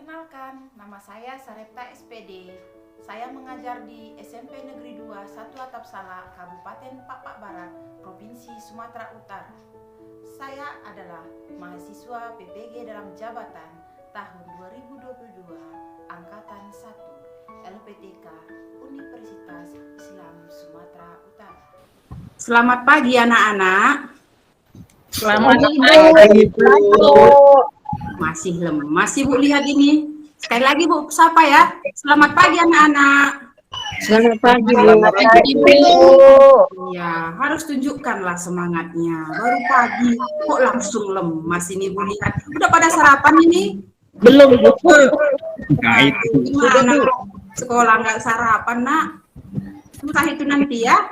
Perkenalkan, nama saya Sarepta SPD. Saya mengajar di SMP Negeri 2 1 Atap Sala, Kabupaten Pakpak Barat, Provinsi Sumatera Utara. Saya adalah mahasiswa PPG dalam jabatan tahun 2022, Angkatan 1, LPTK, Universitas Islam Sumatera Utara. Selamat pagi anak-anak. Selamat pagi, Bu. Masih lemas Bu, lihat ini. Sekali lagi Bu, sapa ya. Selamat pagi anak-anak. Selamat pagi, Selamat pagi, Bu. Ya, harus tunjukkanlah semangatnya. Baru pagi kok langsung lemas ini Bu, lihat. Udah pada sarapan ini? Belum, Bu. Nah, gimana sekolah nggak sarapan, Nak? Susah itu nanti ya.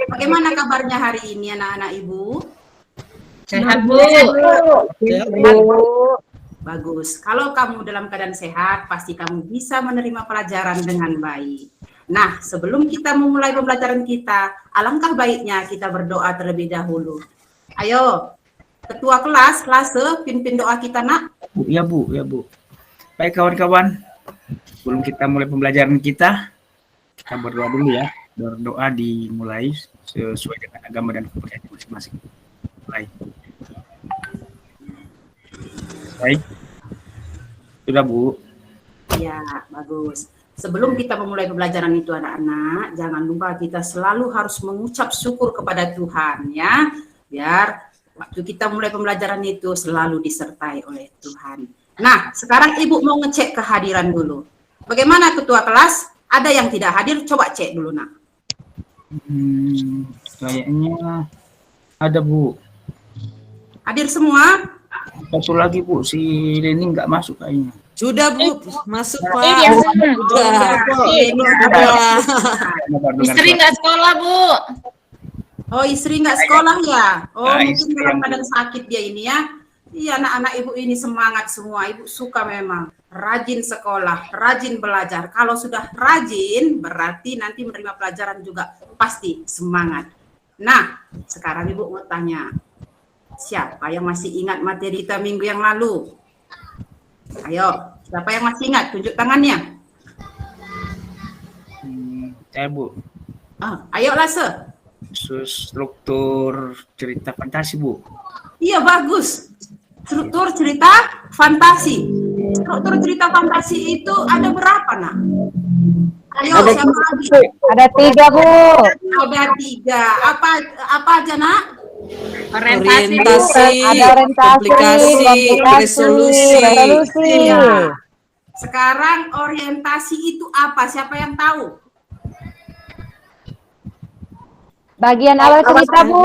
Bagaimana kabarnya hari ini anak-anak Ibu? Sehat, Bu. Sehat, Bu. Bagus. Kalau kamu dalam keadaan sehat, pasti kamu bisa menerima pelajaran dengan baik. Nah, sebelum kita memulai pembelajaran kita, alangkah baiknya kita berdoa terlebih dahulu. Ayo, ketua kelas, pimpin doa kita, Nak. Ya, Bu. Baik, kawan-kawan. Sebelum kita mulai pembelajaran kita berdoa dulu ya. Berdoa dimulai sesuai dengan agama dan kepercayaan masing-masing. Baik. Sudah, Bu. Ya, bagus. Sebelum kita memulai pembelajaran itu anak-anak, jangan lupa kita selalu harus mengucap syukur kepada Tuhan ya. Biar waktu kita mulai pembelajaran itu selalu disertai oleh Tuhan. Nah, sekarang Ibu mau ngecek kehadiran dulu. Bagaimana ketua kelas? Ada yang tidak hadir? Coba cek dulu, Nak. Kayaknya ada, Bu. Hadir semua? Satu lagi, Bu, si Leni nggak masuk kayaknya. Sudah, Bu. Masuk, Pak. Iya, Istri nggak sekolah, Bu. Oh, istri nggak sekolah ya? Oh, Nah, mungkin dalam keadaan sakit dia ini ya. Iya, anak-anak Ibu ini semangat semua. Ibu suka memang. Rajin sekolah, rajin belajar. Kalau sudah rajin, berarti nanti menerima pelajaran juga pasti semangat. Nah, sekarang Ibu mau tanya. Siapa yang masih ingat materi kita minggu yang lalu? Ayo, siapa yang masih ingat? Tunjuk tangannya. Saya, Bu. Ayo, Lase. Struktur cerita fantasi, Bu. Iya, bagus. Struktur cerita fantasi. Struktur cerita fantasi itu ada berapa, Nak? Ayo, siapa lagi? Ada 3, Bu. Ada 3. Apa aja, Nak? Orientasi, ada aplikasi, resolusi. Ya. Sekarang orientasi itu apa? Siapa yang tahu? Bagian awal cerita, Bu.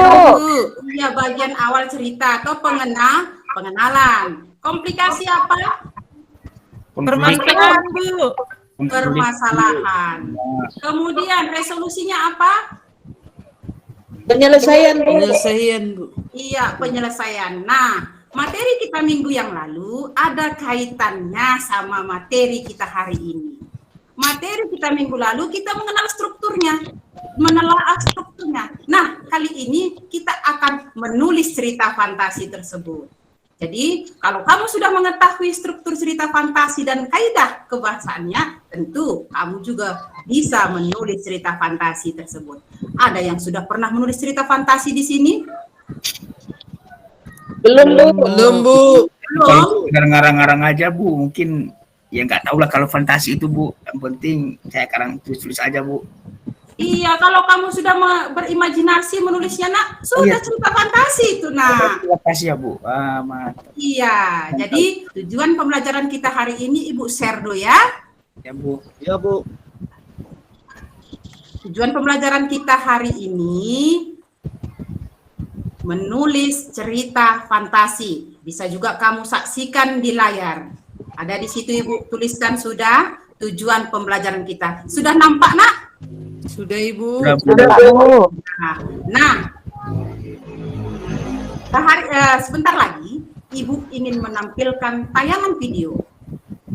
Iya, bagian awal cerita atau pengenalan. Komplikasi apa? Permasalahan, Bu. Permasalahan. Kemudian resolusinya apa? Penyelesaian, Bu. Iya, penyelesaian. Nah, materi kita minggu yang lalu ada kaitannya sama materi kita hari ini. Materi kita minggu lalu kita mengenal strukturnya, menelaah strukturnya. Nah, kali ini kita akan menulis cerita fantasi tersebut. Jadi, kalau kamu sudah mengetahui struktur cerita fantasi dan kaidah kebahasaannya, tentu kamu juga bisa menulis cerita fantasi tersebut. Ada yang sudah pernah menulis cerita fantasi di sini? Belum, Bu. Belum. Ngarang-ngarang aja, Bu. Mungkin ya nggak tahu lah kalau fantasi itu, Bu. Yang penting saya sekarang tulis aja, Bu. Iya, kalau kamu sudah berimajinasi menulisnya, Nak, sudah cerita fantasi itu, Nak. Terima kasih ya, Bu. Mantap. Iya, jadi tujuan pembelajaran kita hari ini Ibu share dulu ya. Ya, Bu. Ya, Bu. Tujuan pembelajaran kita hari ini menulis cerita fantasi. Bisa juga kamu saksikan di layar. Ada di situ Ibu tuliskan sudah tujuan pembelajaran kita. Sudah nampak, Nak? Sudah, Ibu. Sudah, Bu. Nah, sebentar lagi Ibu ingin menampilkan tayangan video.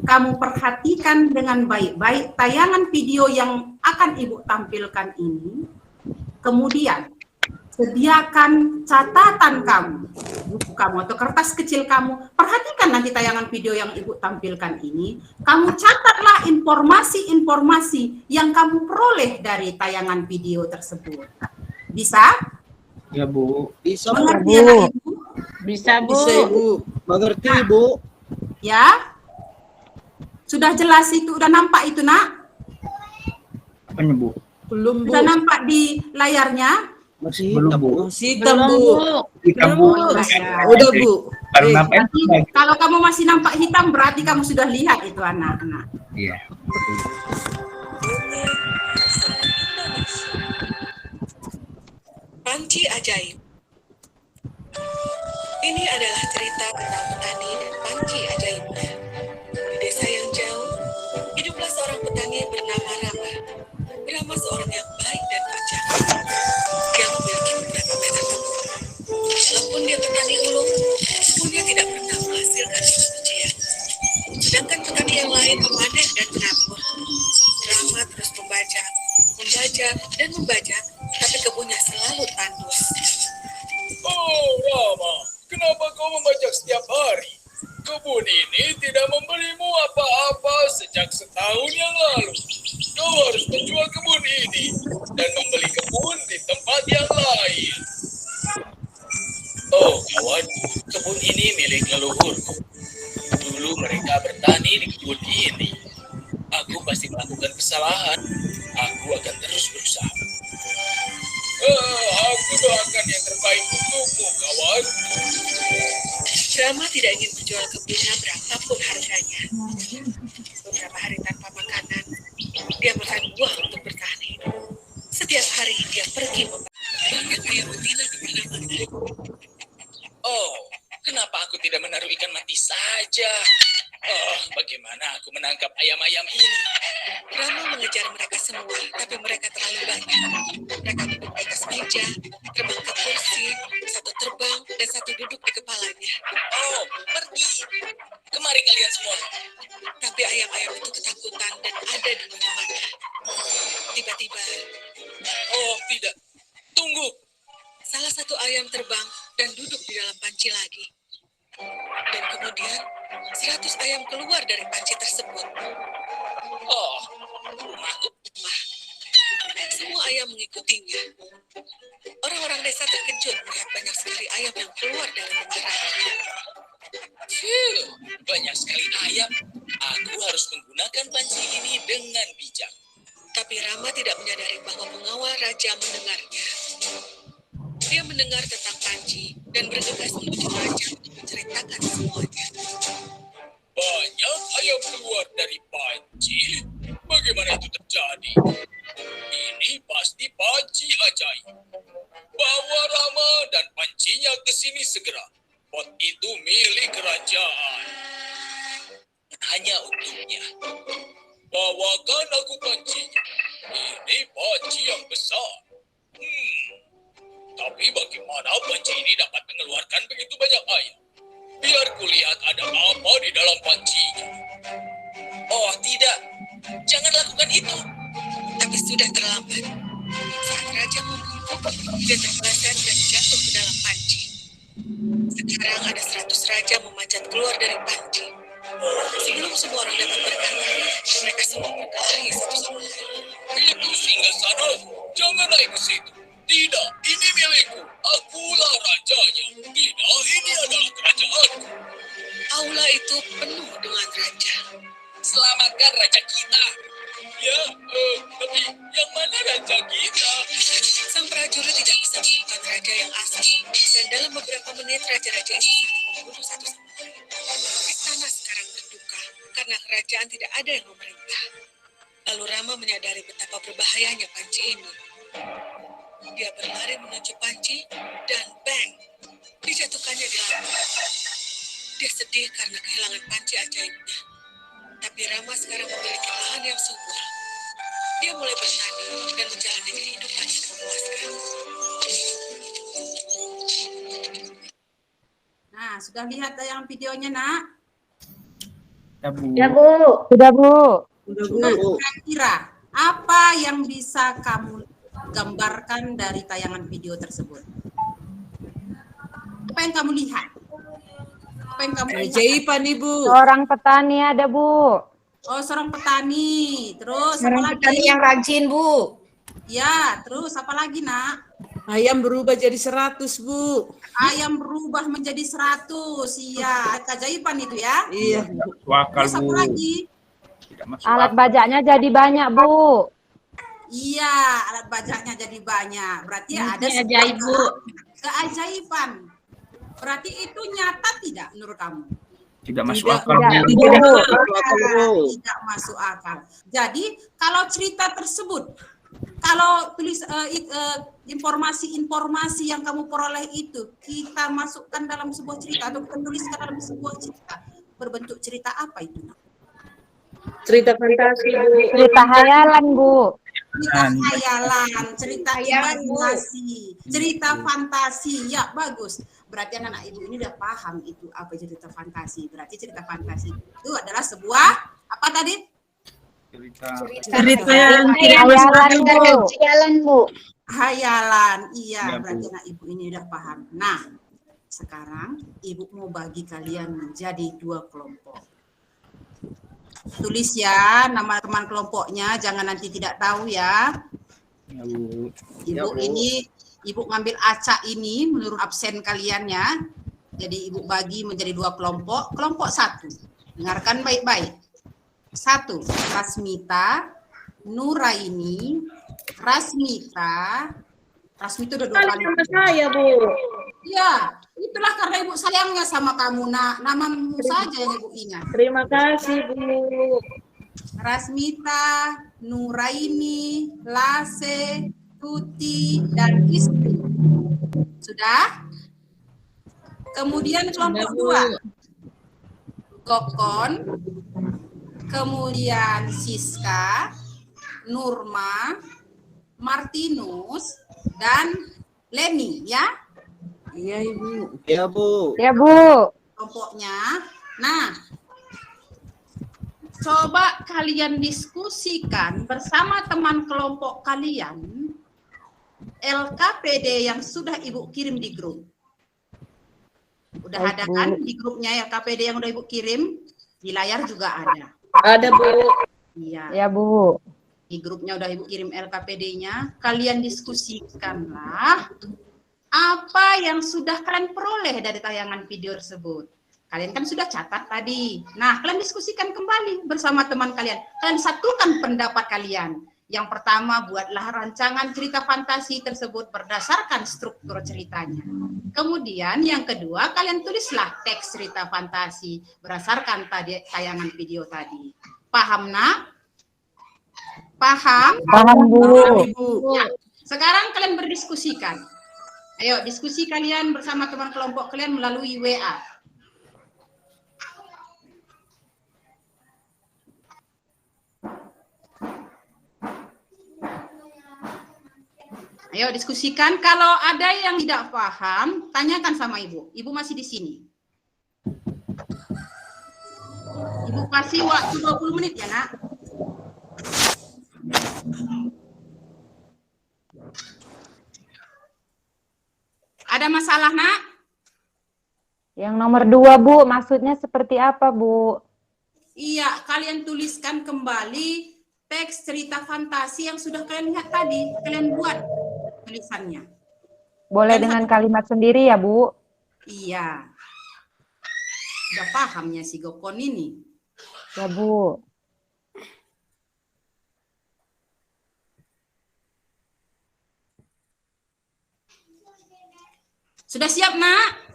Kamu perhatikan dengan baik-baik tayangan video yang akan Ibu tampilkan ini. Kemudian, sediakan catatan kamu. buku kamu atau kertas kecil kamu, perhatikan nanti tayangan video yang Ibu tampilkan ini, kamu catatlah informasi-informasi yang kamu peroleh dari tayangan video tersebut. Bisa? Ya, Bu. Bisa, Mengerti Bu. anak Ibu? Bisa, Bu. Bisa Ibu. Mengerti, Bu. Ya? Sudah jelas itu, udah nampak itu nak? Apanya, Bu? Belum Bu. Sudah nampak di layarnya? Masih Belum, hitam, Bu. Masih hitam Bu. Kita, Belum, Bu. Bu. Ya. Udah Bu. Baru Eh, nampak. Nanti kalau kamu masih nampak hitam berarti kamu sudah lihat itu anak-anak. Iya. Betul. Panci Ajaib. Ini adalah cerita tentang petani dan panci ajaibnya. Di desa yang jauh, hiduplah seorang petani bernama Rama. Rama seorang yang baik dan bijak. Dia memiliki beberapa meter kebun. Walaupun dia petani ulung, kebunnya tidak pernah menghasilkan kesucian. Sedangkan petani yang lain memanen dan menabur. Rama terus membaca, dan membaca, tapi kebunnya selalu tandus. Oh, Rama, kenapa kau membajak setiap hari? Kebun ini tidak memberimu apa-apa sejak setahun yang lalu. Kau harus menjual kebun ini dan membeli kebun di tempat yang lain. Oh, kawan, kebun ini milik leluhurku. Dulu mereka bertani di kebun ini. Aku pasti melakukan kesalahan. Aku akan terus berusaha. Aku doakan yang terbaik untukmu, kawan. Rama tidak ingin menjual kebunnya berapapun harganya. Beberapa hari tanpa makanan, dia makan buah untuk bertahan hidup. Setiap hari dia pergi banyak ayam betina di mana-mana. Oh, kenapa aku tidak menaruh ikan mati saja? Oh, bagaimana aku menangkap ayam-ayam ini? Rama mengejar mereka semua, tapi mereka terlalu banyak. Mereka duduk di atas meja, terbang ke kursi, satu terbang, dan satu duduk di kepalanya. Oh, pergi. Kemari kalian semua. Tapi ayam-ayam itu ketakutan dan ada di mana-mana. Tiba-tiba, Oh, tidak. Tunggu. salah satu ayam terbang dan duduk di dalam panci lagi. Dan kemudian, 100 ayam keluar dari panci tersebut. Oh, rumahku. Semua ayam mengikutinya. Orang-orang desa terkejut melihat banyak sekali ayam yang keluar dari penjara. Banyak sekali ayam. Aku harus menggunakan panci ini dengan bijak. Tapi Rama tidak menyadari bahwa pengawal raja mendengarnya. Dia mendengar tentang panci dan bergegas menuju raja untuk menceritakan semuanya. Banyak ayam keluar dari panci. Bagaimana itu terjadi? Ini pasti panci ajaib. Bawa Rama dan pancinya ke sini segera. Pot itu milik kerajaan. Hanya untuknya. Bawakan aku pancinya. Ini panci yang besar. Tapi bagaimana panci ini dapat mengeluarkan begitu banyak air? Biar kulihat ada apa di dalam pancinya. Oh, tidak. Jangan lakukan itu. Tapi sudah terlambat. Saat raja membungkuk, dia terpeleset dan jatuh ke dalam panci. Sekarang ada 100 raja memanjat keluar dari panci. Sebelum semua orang dapat berkata, mereka semua berkelahi satu sama lain. Itu singgah sana. Jangan naik ke situ. Tidak, ini milikku. Akulah rajanya. Tidak, ini adalah kerajaanku. Aula itu penuh dengan raja. Selamatkan raja kita. Ya, tapi yang mana raja kita? Sang prajurit tidak bisa menemukan raja yang asli, dan dalam beberapa menit raja-raja itu saling membunuh satu sama lain. Istana sekarang berduka karena kerajaan tidak ada yang memerintah. Lalu Rama menyadari betapa berbahayanya panci ini. Dia berlari menuju panci dan bang, dijatuhkannya di lantai. Dia sedih karena kehilangan panci ajaibnya. Tapi Rama sekarang memiliki lahan yang subur. Dia mulai bertani dan menjalani kehidupan yang memuaskan. Nah, sudah lihat yang videonya, nak? Ya, Bu. Ya, Bu. Sudah, Bu. Nah, kira-kira apa yang bisa kamu gambarkan dari tayangan video tersebut? Apa yang kamu lihat? Apa yang kamu lihat? Keajaiban Ibu. Seorang petani ada, Bu. Oh, seorang petani. Terus apa Seorang lagi? petani yang rajin, Bu. Ya, terus apa lagi, Nak? Ayam berubah jadi 100 Bu. Ayam berubah menjadi 100. Iya, keajaiban itu ya. Iya. Masuk akal, Terus apa Bu. lagi? Tidak masuk Alat akal. bajaknya jadi banyak, Bu. Iya, alat bajaknya jadi banyak. Berarti ada Ini sebuah ajaib, Bu. keajaiban. Berarti itu nyata tidak menurut kamu? Tidak masuk Tidak. akal, Tidak, Bu. Bu. Tidak masuk akal. Jadi kalau cerita tersebut, kalau tulis informasi-informasi yang kamu peroleh itu kita masukkan dalam sebuah cerita atau kita tuliskan dalam sebuah cerita, berbentuk cerita apa itu? Cerita fantasi, Bu. Cerita hayalan, Bu. Cerita hayalan, cerita Hayalan, Bu. imajinasi, cerita fantasi. Ya, bagus. Berarti anak-anak ibu ini udah paham itu apa cerita fantasi. Berarti cerita fantasi itu adalah sebuah apa tadi? Cerita yang tidak masuk Hayalan, akal. Bu. Jalan, Bu. Hayalan. Iya, Ya, Bu. berarti anak ibu ini udah paham. Nah, sekarang ibu mau bagi kalian menjadi 2 kelompok. Tulis ya nama teman kelompoknya, jangan nanti tidak tahu ya. Ya, Bu. Ibu ini, ibu ngambil acak ini menurut absen kalian ya. Jadi ibu bagi menjadi 2 kelompok. Kelompok 1, dengarkan baik-baik. 1, Rasmita, Nuraini, Rasmita udah 2 kali. Sama saya, Bu. Iya, itulah karena ibu sayangnya sama kamu. Nah, namamu saja yang ibu ingat. Terima kasih, Bu. Rasmita, Nuraini, Lase, Tuti, dan istri. Sudah? Kemudian kelompok 2. Kokon, kemudian Siska, Nurma, Martinus, dan Leni ya. Iya Ibu. Ya, Bu. Ya, Bu. Kelompoknya. Nah, coba kalian diskusikan bersama teman kelompok kalian LKPD yang sudah Ibu kirim di grup. Udah Baik, ada Bu. kan di grupnya LKPD yang udah Ibu kirim? Di layar juga ada. Ada, Bu. Iya, Ya, Bu. di grupnya udah Ibu kirim LKPD-nya. Kalian diskusikanlah apa yang sudah kalian peroleh dari tayangan video tersebut. Kalian kan sudah catat tadi. Nah, kalian diskusikan kembali bersama teman kalian. Kalian satukan pendapat kalian. Yang pertama, buatlah rancangan cerita fantasi tersebut berdasarkan struktur ceritanya. Kemudian yang kedua, kalian tulislah teks cerita fantasi berdasarkan tadi tayangan video tadi. Paham, Nak? Paham? Paham, Bu. Ibu. Ya. Sekarang kalian berdiskusikan. Ayo, diskusi kalian bersama teman kelompok kalian melalui WA. Ayo diskusikan. Kalau ada yang tidak paham, tanyakan sama Ibu. Ibu masih di sini. Ibu kasih waktu 20 menit ya, Nak. Ada masalah, Nak? Yang nomor 2, Bu. Maksudnya seperti apa, Bu? Iya, kalian tuliskan kembali teks cerita fantasi yang sudah kalian lihat tadi. Kalian buat tulisannya. Boleh dengan kalimat sendiri ya, Bu? Iya. Udah pahamnya si Gokon ini. Ya, Bu. Sudah siap, Nak?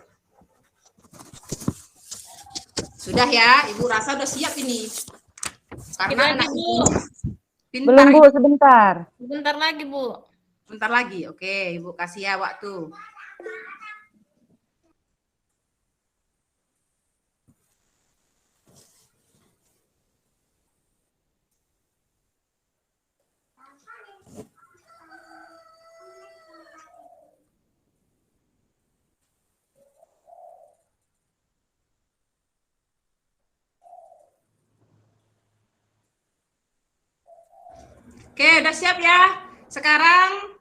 Sudah ya, Ibu rasa udah siap ini. Karena anak Ibu pintar. Belum, Bu. Sebentar. Sebentar lagi, Bu. Bentar lagi, oke. Ibu kasih ya waktu. Oke, udah siap ya? Sekarang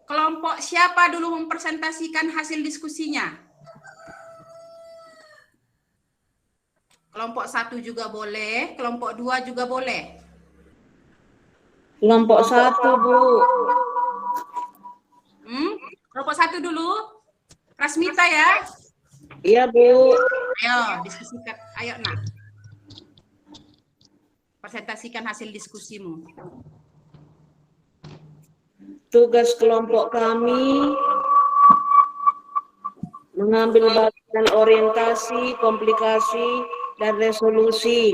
kelompok siapa dulu mempresentasikan hasil diskusinya? Kelompok 1 juga boleh, kelompok 2 juga boleh. Kelompok 1, Bu. Kelompok 1 dulu. Rasmita ya. Iya, Bu. Ayo diskusikan. Ayo nak. Presentasikan hasil diskusimu. Tugas kelompok kami mengambil bagian orientasi, komplikasi, dan resolusi.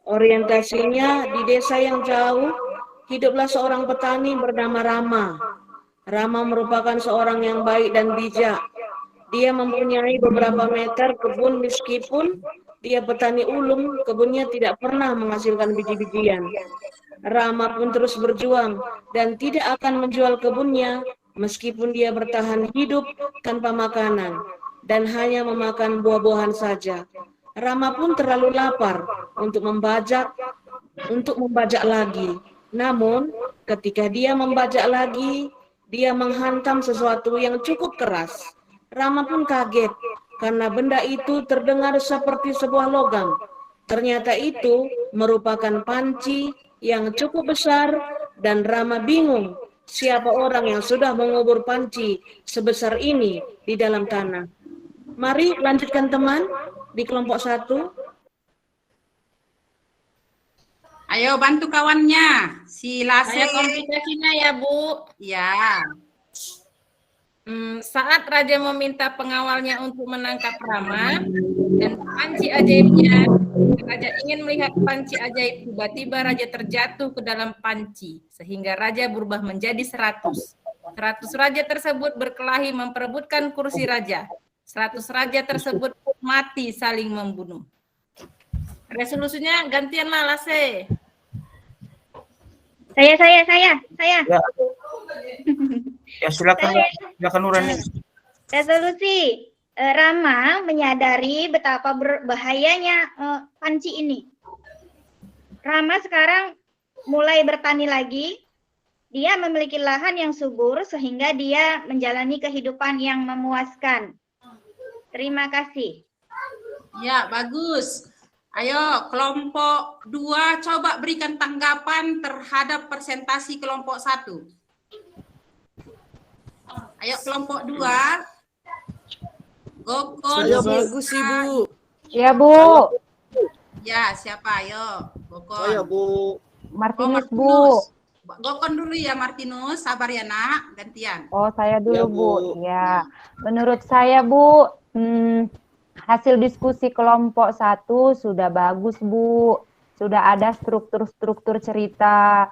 Orientasinya di desa yang jauh, hiduplah seorang petani bernama Rama. Rama merupakan seorang yang baik dan bijak. Dia mempunyai beberapa meter kebun meskipun dia petani ulung, kebunnya tidak pernah menghasilkan biji-bijian. Rama pun terus berjuang dan tidak akan menjual kebunnya meskipun dia bertahan hidup tanpa makanan dan hanya memakan buah-buahan saja. Rama pun terlalu lapar untuk membajak lagi. Namun, ketika dia membajak lagi, dia menghantam sesuatu yang cukup keras. Rama pun kaget karena benda itu terdengar seperti sebuah logam. Ternyata itu merupakan panci yang cukup besar dan Rama bingung siapa orang yang sudah mengubur panci sebesar ini di dalam tanah. Mari lanjutkan teman di kelompok 1. Ayo bantu kawannya. Si Lase. Saya komplikasinya ya, Bu. Ya. Saat raja meminta pengawalnya untuk menangkap Rama dan panci ajaibnya, raja ingin melihat panci ajaib. Tiba-tiba raja terjatuh ke dalam panci sehingga raja berubah menjadi 100. 100 raja tersebut berkelahi memperebutkan kursi raja. 100 raja tersebut mati saling membunuh. Resolusinya gantianlah Lase. Saya. Ya silakan Nurani. Resolusi. Rama menyadari betapa berbahayanya panci ini. Rama sekarang mulai bertani lagi. Dia memiliki lahan yang subur sehingga dia menjalani kehidupan yang memuaskan. Terima kasih. Ya, bagus. Ayo, kelompok 2 coba berikan tanggapan terhadap presentasi kelompok 1. Ayo, kelompok 2. Gokon. Saya bagus, Ibu. Ya, Bu. Ya, siapa? Ayo, Gokon. Saya, Bu. Martinus, Bu. Martinus. Gokon dulu ya, Martinus. Sabar ya, nak. Gantian. Oh, saya dulu, Ya, Bu. Bu. Ya. Menurut saya, Bu, hasil diskusi kelompok 1 sudah bagus, Bu. Sudah ada struktur-struktur cerita.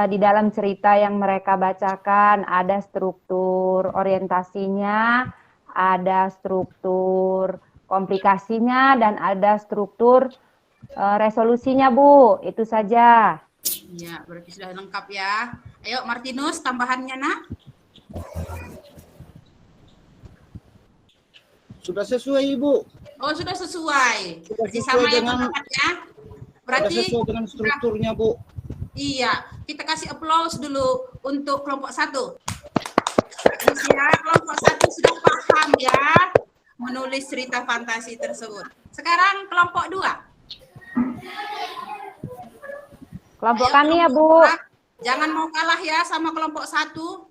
Di dalam cerita yang mereka bacakan, ada struktur orientasinya, ada struktur komplikasinya, dan ada struktur resolusinya, Bu. Itu saja. Ya, berarti sudah lengkap ya. Ayo, Martinus, tambahannya, nak. Sudah sesuai, Ibu. Oh, sudah sesuai. Sudah Jadi sesuai sama ya dengan- pendapatnya. Sudah Berarti sesuai dengan strukturnya, Bu. iya, kita kasih applause dulu untuk kelompok 1. Ya, kelompok 1 sudah paham ya menulis cerita fantasi tersebut. Sekarang kelompok 2. Kelompok Ayo, kami ya, kelompok Bu. 2. Jangan mau kalah ya sama kelompok 1.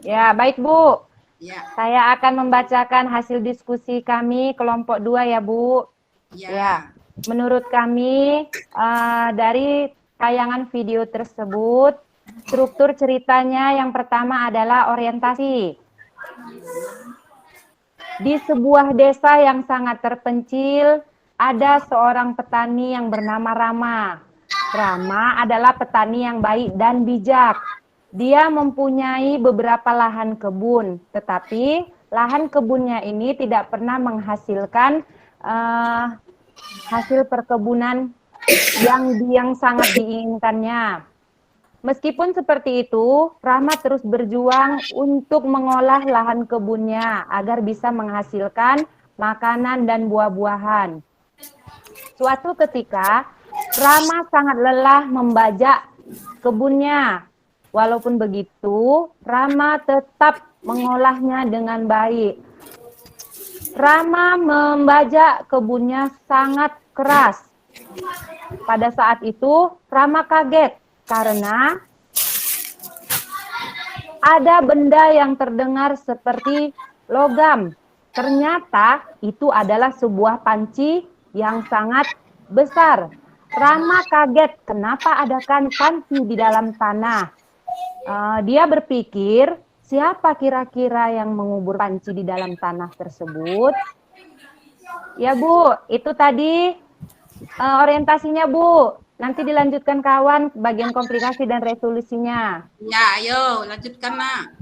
Ya, baik, Bu. Ya, Saya akan membacakan hasil diskusi kami kelompok 2 ya, Bu. ya. Ya. Menurut kami, dari tayangan video tersebut, struktur ceritanya yang pertama adalah orientasi. Di sebuah desa yang sangat terpencil, ada seorang petani yang bernama Rama. Rama adalah petani yang baik dan bijak. Dia mempunyai beberapa lahan kebun, tetapi lahan kebunnya ini tidak pernah menghasilkan hasil perkebunan yang sangat diinginkannya. Meskipun seperti itu, Rama terus berjuang untuk mengolah lahan kebunnya agar bisa menghasilkan makanan dan buah-buahan. Suatu ketika, Rama sangat lelah membajak kebunnya. Walaupun begitu, Rama tetap mengolahnya dengan baik. Rama membajak kebunnya sangat keras. Pada saat itu Rama kaget karena ada benda yang terdengar seperti logam. Ternyata itu adalah sebuah panci yang sangat besar. Rama kaget kenapa ada panci di dalam tanah. Dia berpikir, siapa kira-kira yang mengubur panci di dalam tanah tersebut? Ya Bu, itu tadi orientasinya Bu. Nanti dilanjutkan kawan bagian komplikasi dan resolusinya. Ya, ayo lanjutkan nak.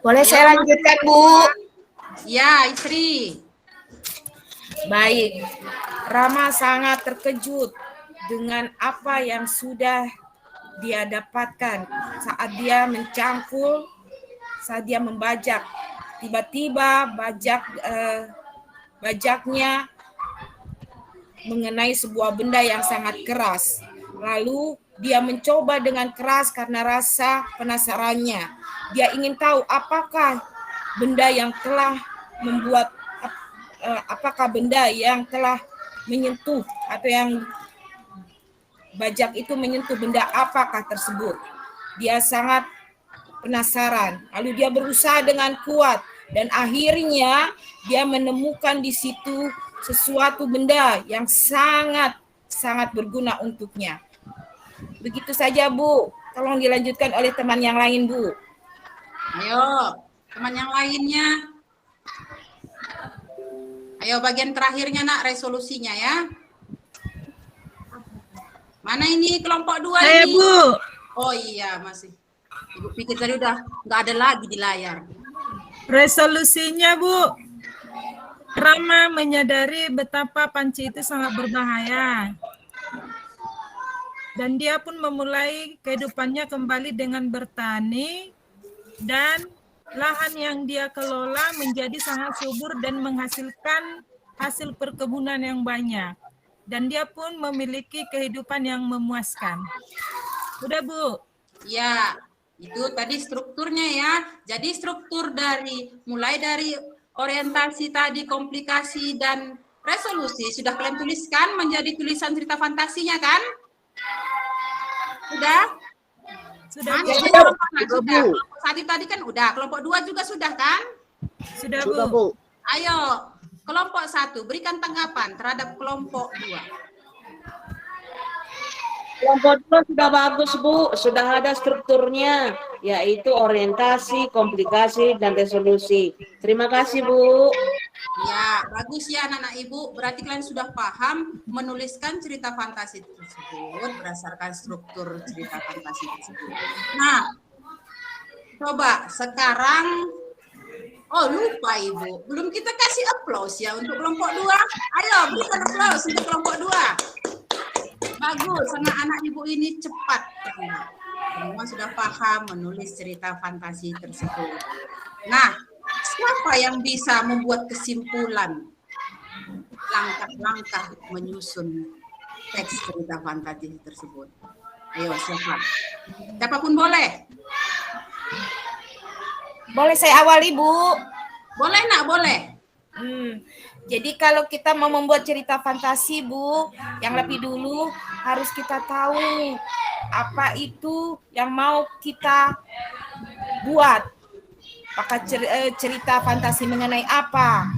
Boleh saya lanjutkan, Bu? Ya, istri. Baik. Rama sangat terkejut dengan apa yang sudah dia dapatkan saat dia mencangkul, saat dia membajak. Tiba-tiba bajaknya mengenai sebuah benda yang sangat keras. Lalu dia mencoba dengan keras karena rasa penasarannya. Dia ingin tahu apakah benda yang telah menyentuh atau yang bajak itu menyentuh benda apakah tersebut. Dia sangat penasaran. Lalu dia berusaha dengan kuat dan akhirnya dia menemukan di situ sesuatu benda yang sangat berguna untuknya. Begitu saja, Bu. Tolong dilanjutkan oleh teman yang lain, Bu. Ayo, teman yang lainnya. Ayo bagian terakhirnya nak, resolusinya ya. Mana ini kelompok 2 ini? Bu. Oh iya, masih. Ibu pikir tadi udah nggak ada lagi di layar. Resolusinya, Bu. Rama menyadari betapa panci itu sangat berbahaya. Dan dia pun memulai kehidupannya kembali dengan bertani dan lahan yang dia kelola menjadi sangat subur dan menghasilkan hasil perkebunan yang banyak. Dan dia pun memiliki kehidupan yang memuaskan. Udah, Bu? Ya, itu tadi strukturnya ya. Jadi struktur mulai dari orientasi tadi, komplikasi dan resolusi sudah kalian tuliskan menjadi tulisan cerita fantasinya kan? Sudah? Sudah, Mana Bu. sudah. Kelompok 1 tadi kan udah, kelompok 2 juga sudah kan? Sudah, Sudah, Bu. Bu. Ayo, kelompok 1 berikan tanggapan terhadap kelompok 2. Kelompok 2 sudah bagus, Bu. Sudah ada strukturnya, yaitu orientasi, komplikasi, dan resolusi. Terima kasih, Bu. Ya, bagus ya anak-anak ibu. Berarti kalian sudah paham menuliskan cerita fantasi tersebut berdasarkan struktur cerita fantasi tersebut. Nah, coba sekarang, oh lupa ibu, belum kita kasih aplaus ya untuk kelompok 2. Ayo berikan aplaus untuk kelompok 2. Bagus, anak-anak ibu ini cepat. Semua sudah paham menulis cerita fantasi tersebut. Nah, siapa yang bisa membuat kesimpulan langkah-langkah menyusun teks cerita fantasi tersebut? Ayo, siapa? Siapapun boleh. Boleh saya awali, Bu? Boleh nak, boleh. Jadi kalau kita mau membuat cerita fantasi, Bu, yang lebih dulu harus kita tahu apa itu yang mau kita buat. Apakah cerita fantasi mengenai apa?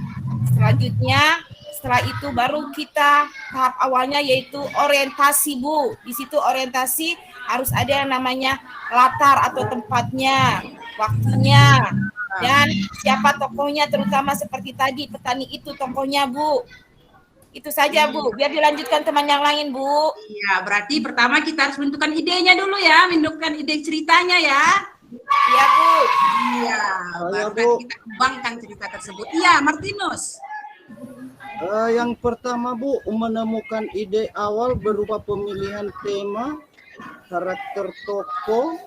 Selanjutnya, setelah itu baru kita tahap awalnya yaitu orientasi, Bu. Di situ orientasi harus ada yang namanya latar atau tempatnya, waktunya, dan siapa tokohnya, terutama seperti tadi petani itu tokohnya, Bu. Itu saja, Bu. Biar dilanjutkan teman yang lain, Bu. Iya, berarti pertama kita harus menentukan idenya dulu ya, menentukan ide ceritanya ya. Iya, Bu. Iya, baru nanti kita kembangkan cerita tersebut. Iya, Martinus. Yang pertama, Bu, menemukan ide awal berupa pemilihan tema, karakter tokoh,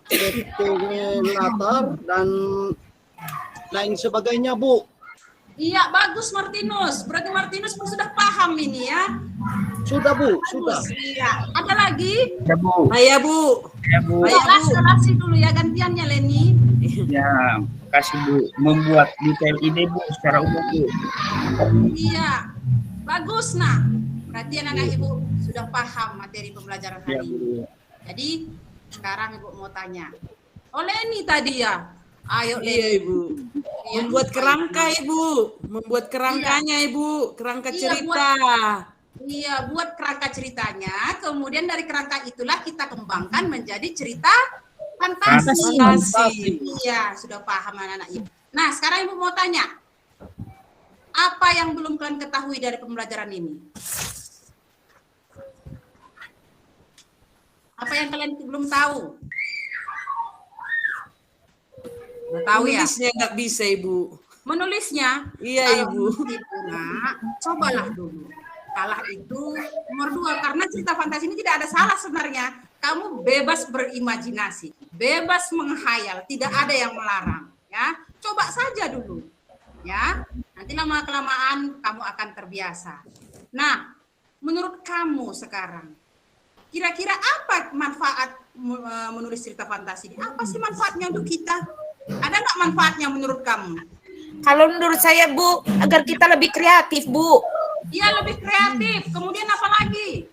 setting latar, dan lain sebagainya, Bu. Iya, bagus Martinus. Berarti Martinus pun sudah paham ini ya. Sudah, Bu, Bagus. sudah. Iya. Ada lagi? Ya, Bu. Ayo, Bu. Ya, Bu. Ayo, relasi dulu ya, gantiannya Leni. Ya, kasih Bu, membuat detail ini Bu secara umum Bu. Iya, bagus nah. Berarti anak-anak Ibu sudah paham materi pembelajaran Ya, hari ini. Bu. Jadi sekarang Ibu mau tanya. Leni tadi ya. Ayo Leni. Iya Ibu. Iya, Membuat kerangka Ibu. Membuat kerangkanya Ibu. Kerangka Iya, cerita. Iya, buat kerangka ceritanya. Kemudian dari kerangka itulah kita kembangkan menjadi cerita fantasi. Fantasi. Iya, sudah paham anak-anak Ibu. Nah, sekarang Ibu mau tanya. Apa yang belum kalian ketahui dari pembelajaran ini? Apa yang kalian belum tahu? Udah tahu ya? Menulisnya nggak bisa Ibu. Menulisnya? Iya Ibu. Nah, cobalah dulu. Salah itu nomor 2, karena cerita fantasi ini tidak ada salah sebenarnya. Kamu bebas berimajinasi, bebas menghayal, tidak ada yang melarang. Ya, coba saja dulu. Ya, nanti lama-kelamaan kamu akan terbiasa. Nah, menurut kamu sekarang, kira-kira apa manfaat menulis cerita fantasi? Apa sih manfaatnya untuk kita? Ada nggak manfaatnya menurut kamu? Kalau menurut saya Bu, agar kita lebih kreatif Bu. Iya, lebih kreatif. Kemudian apa lagi?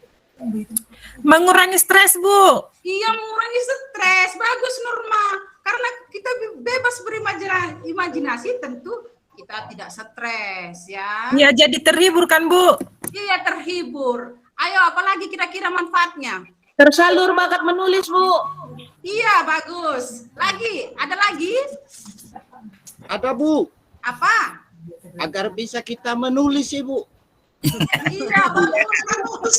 Mengurangi stres, Bu. Iya, mengurangi stres. Bagus, Nurma. Karena kita bebas berimajinasi, tentu kita tidak stres, ya. Ya, jadi terhibur kan, Bu? Iya, terhibur. Ayo, apalagi kira-kira manfaatnya? Tersalur bakat menulis, Bu. Iya, bagus. Lagi, ada lagi? Ada Bu, Apa? agar bisa kita menulis Ibu. Iya, bagus.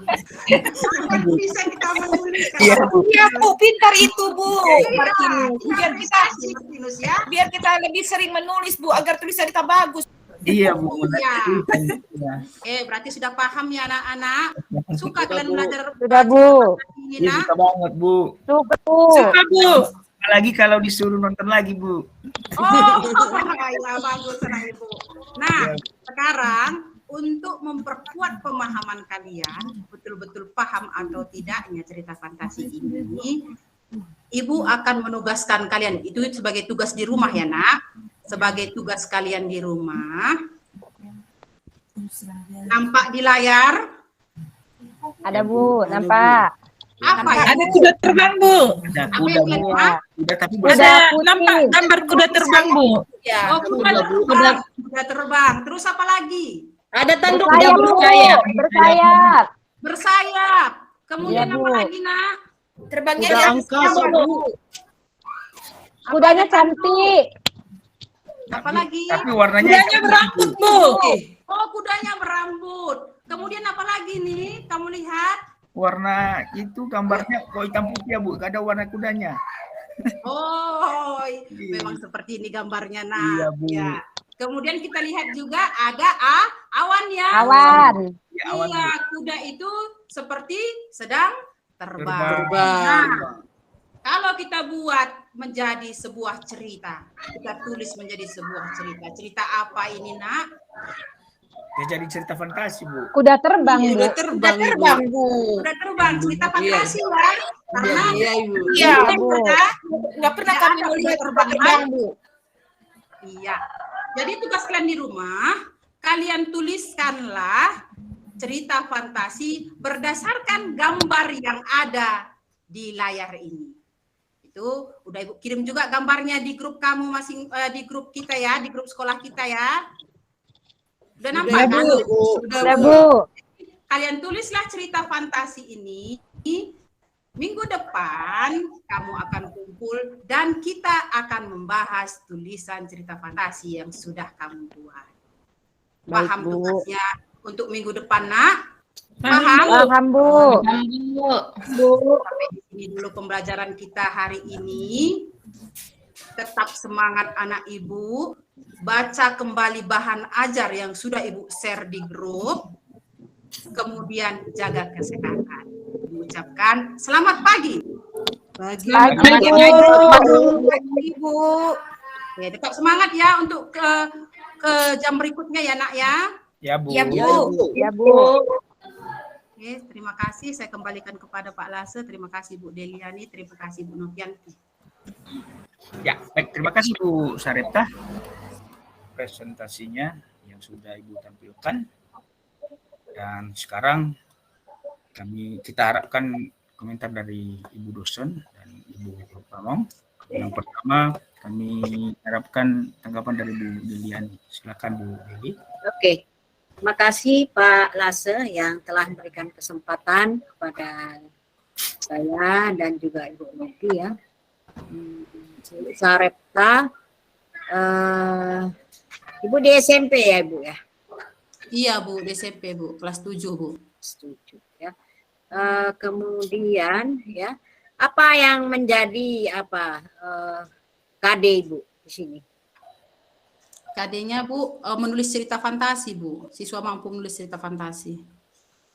Agar bisa kita menulis. Iya, Bu. Iya Bu, pintar itu Bu. Biar kita Martinus, ya. Biar kita lebih sering menulis Bu, agar tulisan kita bagus. Iya, Bu. Iya. Ya. Berarti sudah paham ya anak-anak? Suka kalian belajar Sudah, Bu. ini, Iya, nak? suka banget Bu. Suka, Bu. Suka, Bu. Apalagi kalau disuruh nonton lagi Bu. Oh, ya, bagus anak Ibu. Nah, sekarang untuk memperkuat pemahaman kalian, betul-betul paham atau tidaknya cerita fantasi ini, Ibu akan menugaskan kalian, itu sebagai tugas di rumah ya nak, sebagai tugas kalian di rumah. Nampak di layar? Ada, Bu. Nampak. Apa ya? Ada kuda terbang, Bu. Ada Apa kuda yang Bu. kalian Iya. Kuda tapi Ada Kuda putih. nampak gambar kuda terbang, Bu. Ya. Oh, kuda terbang. Terus apa lagi? Ada tanduk Bersayap, Bu. bersayap. Bersayap. Bersayap. Kemudian Iya, apa Bu. lagi nak? Terbangnya Kuda di atas angkasa Bu. Bu. Kudanya cantik. Apa lagi? tapi warnanya Kudanya berambut, Bu. Oh, kudanya berambut. Kemudian apa lagi nih? Kamu lihat? warna itu gambarnya kok hitam putih ya Bu, gak ada warna kudanya. Oh, memang seperti ini gambarnya nak. Iya, Bu. Ya. Kemudian kita lihat juga ada awan ya. Awan. Ya, awan, Iya, Bu. kuda itu seperti sedang terbang. Terbang. Nah, kalau kita buat menjadi sebuah cerita, kita tulis menjadi sebuah cerita. Cerita apa ini nak? Ya, jadi cerita fantasi Bu. Kuda terbang, Bu. Kuda terbang Ibu. Terbang Bu. Kuda terbang, cerita fantasi ya. Karena Iya Ibu. Iya ini Bu. kuda Nggak pernah tidak kami ada melihat kuda kuda terbang Bu. Iya. Jadi tugas kalian di rumah, kalian tuliskanlah cerita fantasi berdasarkan gambar yang ada di layar ini. Itu udah Ibu kirim juga gambarnya di grup kamu di grup kita ya, di grup sekolah kita ya. Udah nampak kan? Sudah, Bu. Kalian tulislah cerita fantasi ini. Minggu depan kamu akan kumpul dan kita akan membahas tulisan cerita fantasi yang sudah kamu buat. Baik, Paham Bu. tugasnya untuk minggu depan, nak? Paham? Paham, Bu. Sampai di sini dulu pembelajaran kita hari ini. Tetap semangat anak Ibu. Baca kembali bahan ajar yang sudah Ibu share di grup. Kemudian jaga kesehatan. Mengucapkan selamat pagi. Pagi. Pagi, Bu. Ibu. Ya, tetap semangat ya untuk ke jam berikutnya ya nak ya. Ya Bu. Ya Bu. Ya, Bu. Oke, terima kasih. Saya kembalikan kepada Pak Lase. Terima kasih Bu Deliani. Terima kasih Bu Novianti. Ya, baik. Terima kasih Bu Sarepta presentasinya yang sudah Ibu tampilkan. Dan sekarang kita harapkan komentar dari Ibu dosen dan Ibu Pamong. Yang pertama kami harapkan tanggapan dari Bu Lilian. Silakan Bu Lili. Oke. Terima kasih Pak Lase yang telah memberikan kesempatan kepada saya dan juga Ibu Novi ya. Sarepta, Ibu di SMP ya Ibu ya? Iya Bu, di SMP Bu, kelas 7 Bu. Setuju ya. Kemudian ya, apa yang menjadi KD Ibu di sini? KD-nya Bu menulis cerita fantasi Bu, siswa mampu menulis cerita fantasi.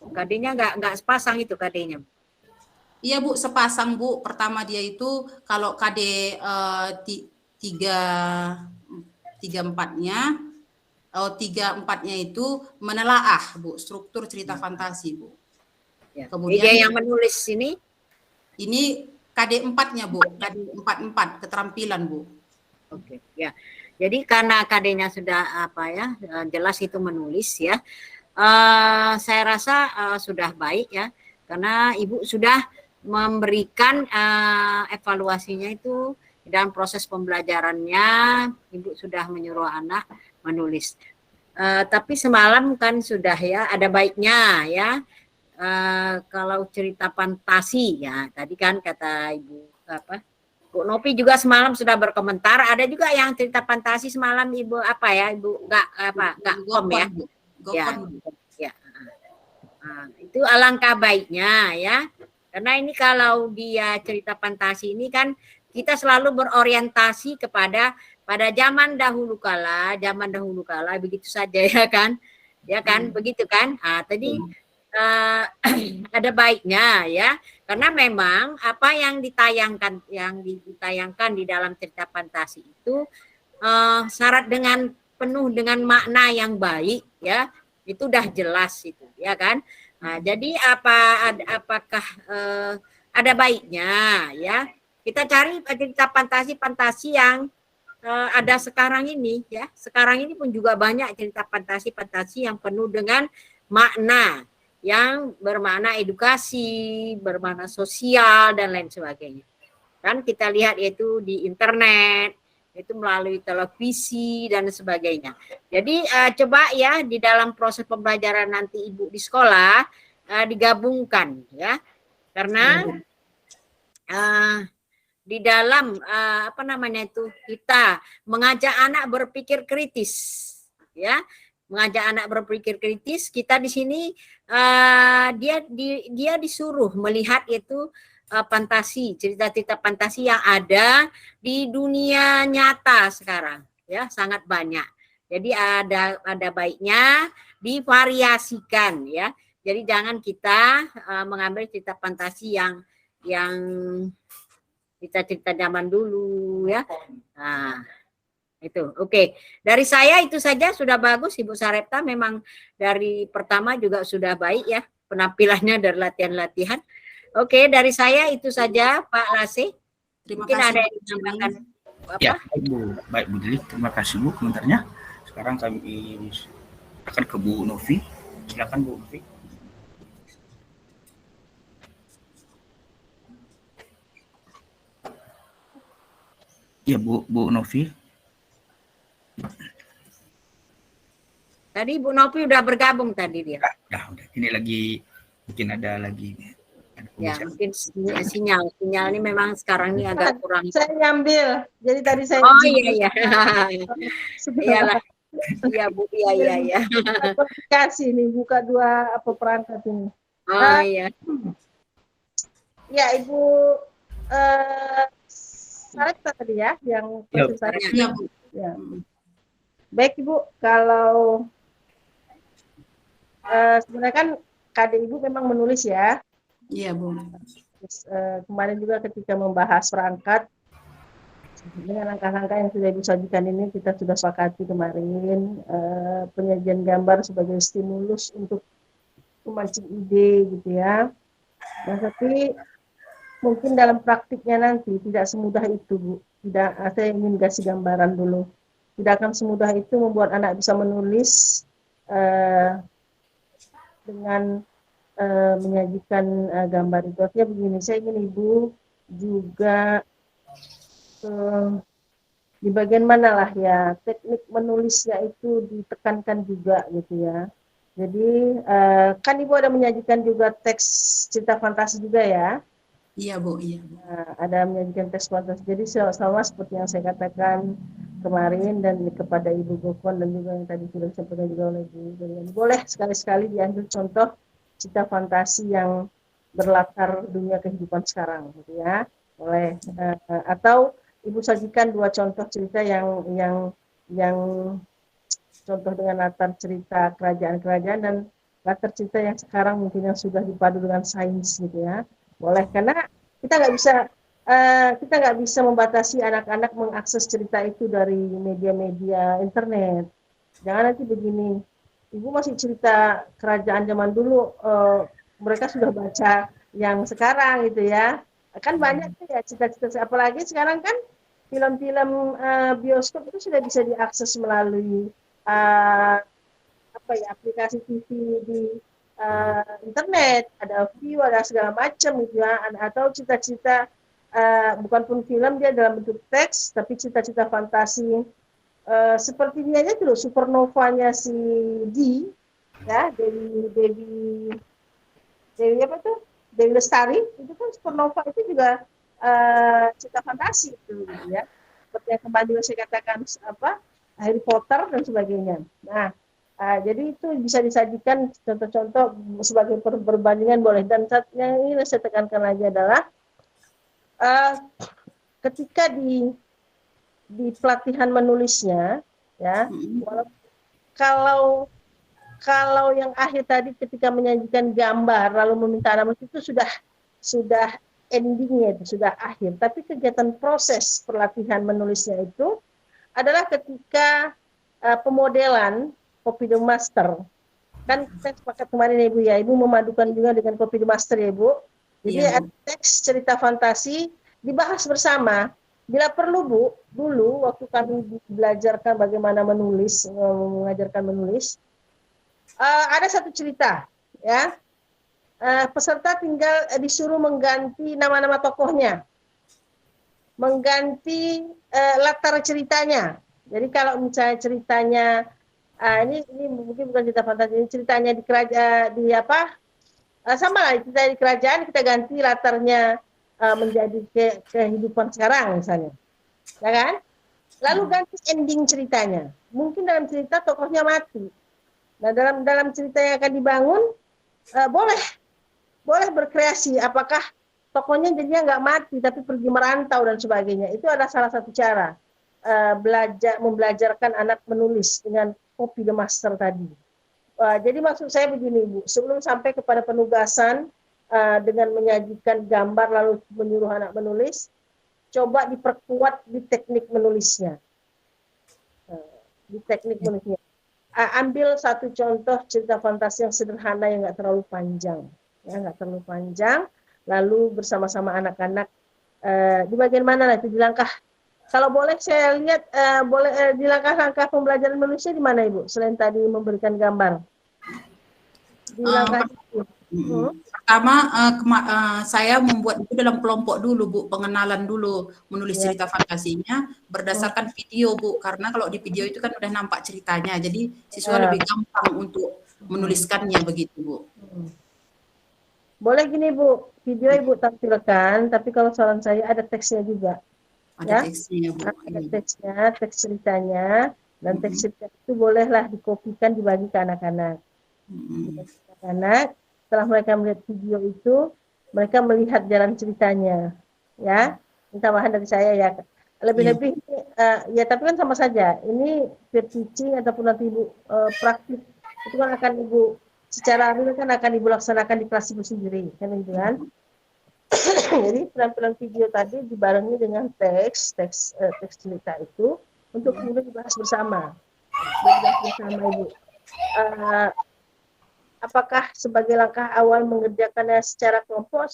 KD-nya nggak sepasang itu KD-nya? Iya Bu, sepasang Bu. Pertama dia itu kalau KD 3-4-nya, 3-4-nya itu menelaah Bu, struktur cerita fantasi Bu. Ya. Kemudian dia yang menulis ini KD 4-nya Bu, KD 4-4 keterampilan Bu. Oke, ya. Jadi karena KD-nya sudah jelas itu menulis ya. Saya rasa sudah baik ya, karena Ibu sudah memberikan evaluasinya itu dalam proses pembelajarannya. Ibu sudah menyuruh anak menulis. Tapi semalam kan sudah ya, ada baiknya ya. Kalau cerita fantasi ya, tadi kan kata Ibu Bu Novi juga semalam sudah berkomentar. Ada juga yang cerita fantasi semalam Ibu Ibu nggak kom ya. Ya. Itu alangkah baiknya ya. Karena ini kalau dia cerita fantasi ini kan kita selalu berorientasi pada zaman dahulu kala begitu saja ya kan. Ya kan, begitu kan? Tadi ada baiknya ya, karena memang apa yang ditayangkan di dalam cerita fantasi itu syarat dengan penuh dengan makna yang baik ya, itu udah jelas itu ya kan. Jadi apakah ada baiknya ya kita cari cerita fantasi yang ada sekarang ini ya. Sekarang ini pun juga banyak cerita fantasi yang penuh dengan makna yang bermakna edukasi, bermakna sosial, dan lain sebagainya. Kan kita lihat itu di internet, itu melalui televisi, dan sebagainya. Jadi coba ya di dalam proses pembelajaran nanti Ibu di sekolah, digabungkan ya. Karena di dalam kita mengajak anak berpikir kritis ya. Mengajak anak berpikir kritis, kita di sini dia disuruh melihat itu fantasi, cerita-cerita fantasi yang ada di dunia nyata sekarang ya, sangat banyak. Jadi ada baiknya divariasikan ya. Jadi jangan kita mengambil cerita fantasi yang cerita-cerita zaman dulu ya. Itu oke. Dari saya itu saja sudah bagus Ibu Sarepta, memang dari pertama juga sudah baik ya penampilannya dari latihan-latihan. Oke, dari saya itu saja Pak Lase. Terima kasih. Ada yang ditambahkan Ya, baik Bu Lili, terima kasih Bu komentarnya. Sekarang kami akan ke Bu Novi. Silakan Bu Novi. Ya Bu Novi. Tadi Bu Novi udah bergabung tadi dia. Udah. Ini lagi mungkin ada Ya, mungkin sinyal ini memang sekarang ini agak kurang. Saya ngambil. Jadi tadi saya iya. Iyalah. Iya Bu, iya. Kasih nih buka dua perangkat ini. Iya. Ya, Ibu Sarepta tadi ya yang presentasi. Iya Bu. Ya. Baik Ibu, kalau sebenarnya kan KD Ibu memang menulis ya. Iya Bu. Terus, kemarin juga ketika membahas perangkat dengan langkah-langkah yang sudah disajikan ini kita sudah sepakati kemarin penyajian gambar sebagai stimulus untuk memancing ide gitu ya. Nah tapi mungkin dalam praktiknya nanti tidak semudah itu, Bu. Tidak, saya ingin kasih gambaran dulu. Tidak akan semudah itu membuat anak bisa menulis dengan menyajikan gambar itu. Artinya begini, saya ingin Ibu juga di bagian mana lah ya teknik menulisnya itu ditekankan juga gitu ya. Jadi kan Ibu ada menyajikan juga teks cerita fantasi juga ya. Iya Bu, iya. Nah, ada menyajikan teks fantasi. Jadi sama seperti yang saya katakan kemarin dan kepada Ibu Gokon dan juga yang tadi sudah disampaikan juga oleh Ibu Dorian. Boleh sekali-sekali diambil contoh cerita fantasi yang berlatar dunia kehidupan sekarang gitu ya. Boleh atau Ibu sajikan 2 contoh cerita yang contoh dengan latar cerita kerajaan-kerajaan dan latar cerita yang sekarang mungkin yang sudah dipadu dengan sains gitu ya. Boleh, karena kita nggak bisa membatasi anak-anak mengakses cerita itu dari media-media internet. Jangan nanti begini, Ibu masih cerita kerajaan zaman dulu, mereka sudah baca yang sekarang gitu ya. Kan banyak tuh ya cerita-cerita, apalagi sekarang kan film-film bioskop itu sudah bisa diakses melalui aplikasi TV di internet, ada view, ada segala macam gitu ya, atau cita-cita bukan pun film, dia dalam bentuk teks, tapi cita-cita fantasi seperti ini aja tuh, Supernovanya si D, ya, Dewi apa tuh, Dewi Lestari, itu kan Supernova itu juga cita fantasi itu gitu ya, seperti yang kembali saya katakan Harry Potter dan sebagainya. Nah, jadi itu bisa disajikan contoh-contoh sebagai perbandingan boleh. Dan yang ingin saya tekankan lagi adalah ketika di pelatihan menulisnya, ya, kalau yang akhir tadi ketika menyajikan gambar lalu meminta anak itu sudah endingnya, itu sudah akhir. Tapi kegiatan proses pelatihan menulisnya itu adalah ketika pemodelan Copy the Master. Kan kita sepakat kemarin ya Ibu ya, Ibu memadukan juga dengan Copy the Master ya Bu. Jadi ada teks cerita fantasi dibahas bersama. Bila perlu Bu, dulu waktu kami belajarkan bagaimana menulis, mengajarkan menulis, ada satu cerita ya. Peserta tinggal disuruh mengganti nama-nama tokohnya, mengganti latar ceritanya. Jadi kalau misalnya ceritanya ini mungkin bukan cerita fantasi, ini ceritanya di kerajaan sama lah, cerita di kerajaan, kita ganti latarnya menjadi kehidupan sekarang misalnya, ya kan? Lalu ganti ending ceritanya. Mungkin dalam cerita tokohnya mati. Nah dalam cerita yang akan dibangun boleh berkreasi. Apakah tokohnya jadinya nggak mati tapi pergi merantau dan sebagainya. Itu adalah salah satu cara membelajarkan anak menulis dengan Copy the Master tadi. Jadi maksud saya begini Bu, sebelum sampai kepada penugasan dengan menyajikan gambar lalu menyuruh anak menulis, coba diperkuat di teknik menulisnya. Di teknik menulisnya. Ambil satu contoh cerita fantasi yang sederhana yang nggak terlalu panjang, ya nggak terlalu panjang. Lalu bersama-sama anak-anak di bagian mana nanti di langkah. Kalau boleh saya lihat di langkah-langkah pembelajaran menulisnya di mana Ibu? Selain tadi memberikan gambar. Di langkah pertama saya membuat itu dalam kelompok dulu Bu, pengenalan dulu menulis cerita fantasinya berdasarkan video Bu, karena kalau di video itu kan udah nampak ceritanya, jadi siswa lebih gampang untuk menuliskannya begitu Bu. Boleh gini Bu, video Ibu tampilkan, tapi kalau saran saya ada teksnya juga. Ada teksnya Bu. Ada teksnya, teks ceritanya, dan teks cerita itu bolehlah dikopikan dibagi ke anak-anak. Anak-anak setelah mereka melihat video itu, mereka melihat jalan ceritanya, ya. Minta bahan dari saya ya. Lebih-lebih ya, tapi kan sama saja. Ini peer teaching ataupun nanti Ibu praktik itu kan akan Ibu secara real kan akan Ibu laksanakan di kelas Ibu sendiri, kan gitu kan. Jadi penampilan video tadi dibarengi dengan teks cerita itu untuk kemudian dibahas bersama. Ibu. apakah sebagai langkah awal mengerjakannya secara kelompok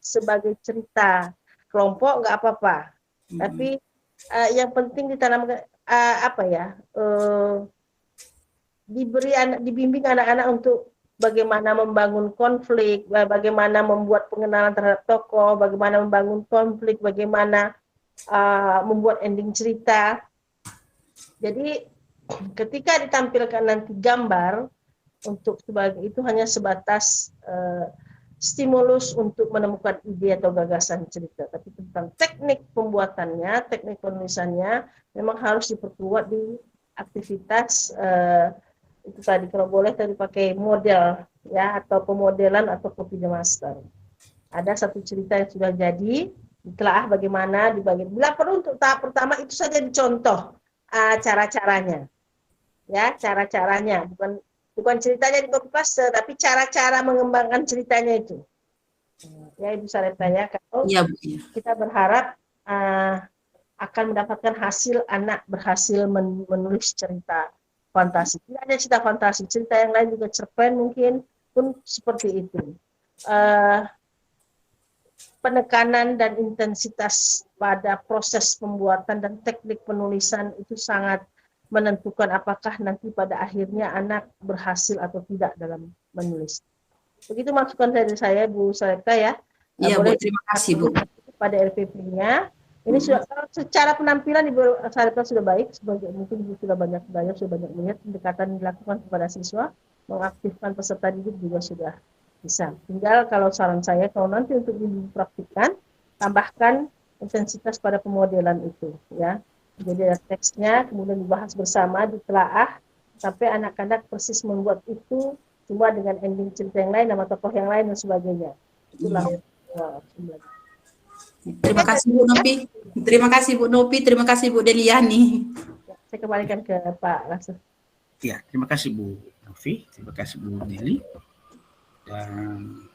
sebagai cerita kelompok nggak apa-apa. Tapi yang penting ditanamkan dibimbing anak-anak untuk bagaimana membangun konflik, bagaimana membuat pengenalan terhadap tokoh, bagaimana membangun konflik, bagaimana membuat ending cerita. Jadi ketika ditampilkan nanti gambar untuk sebagai itu hanya sebatas stimulus untuk menemukan ide atau gagasan cerita, tapi tentang teknik pembuatannya, teknik penulisannya memang harus diperkuat di aktivitas itu tadi, kalau boleh tadi pakai model ya, atau pemodelan atau copy the master. Ada satu cerita yang sudah jadi, ditelaah bagaimana dibagi. Bila perlu untuk tahap pertama itu saja dicontoh cara-caranya, ya cara-caranya, bukan ceritanya di copy paste, tapi cara-cara mengembangkan ceritanya itu. Ya Ibu Sarepta ya, kalau kita berharap akan mendapatkan hasil anak berhasil menulis cerita fantasi. Tidak hanya cerita fantasi, cerita yang lain juga cerpen mungkin pun seperti itu. Penekanan dan intensitas pada proses pembuatan dan teknik penulisan itu sangat menentukan apakah nanti pada akhirnya anak berhasil atau tidak dalam menulis. Begitu masukan dari saya, Bu Sarepta ya. Iya, Bu, terima kasih, Bu. Pada RPP-nya. Ini sudah secara penampilan Ibu Sarepta sudah baik, mungkin Ibu sudah banyak melihat pendekatan dilakukan kepada siswa, mengaktifkan peserta didik juga sudah bisa. Tinggal kalau saran saya, kalau nanti untuk dipraktikkan, tambahkan intensitas pada pemodelan itu, ya. Jadi ada teksnya, kemudian dibahas bersama, ditelaah, sampai anak-anak persis membuat itu, cuma dengan ending cerita yang lain, nama tokoh yang lain dan sebagainya. Itulah. Terima kasih Bu Nopi. Terima kasih Bu Nopi. Terima kasih Bu Deliani. Saya kembalikan ke Pak Laksana. Ya, terima kasih Bu Novi. Terima kasih Bu Deli. Dan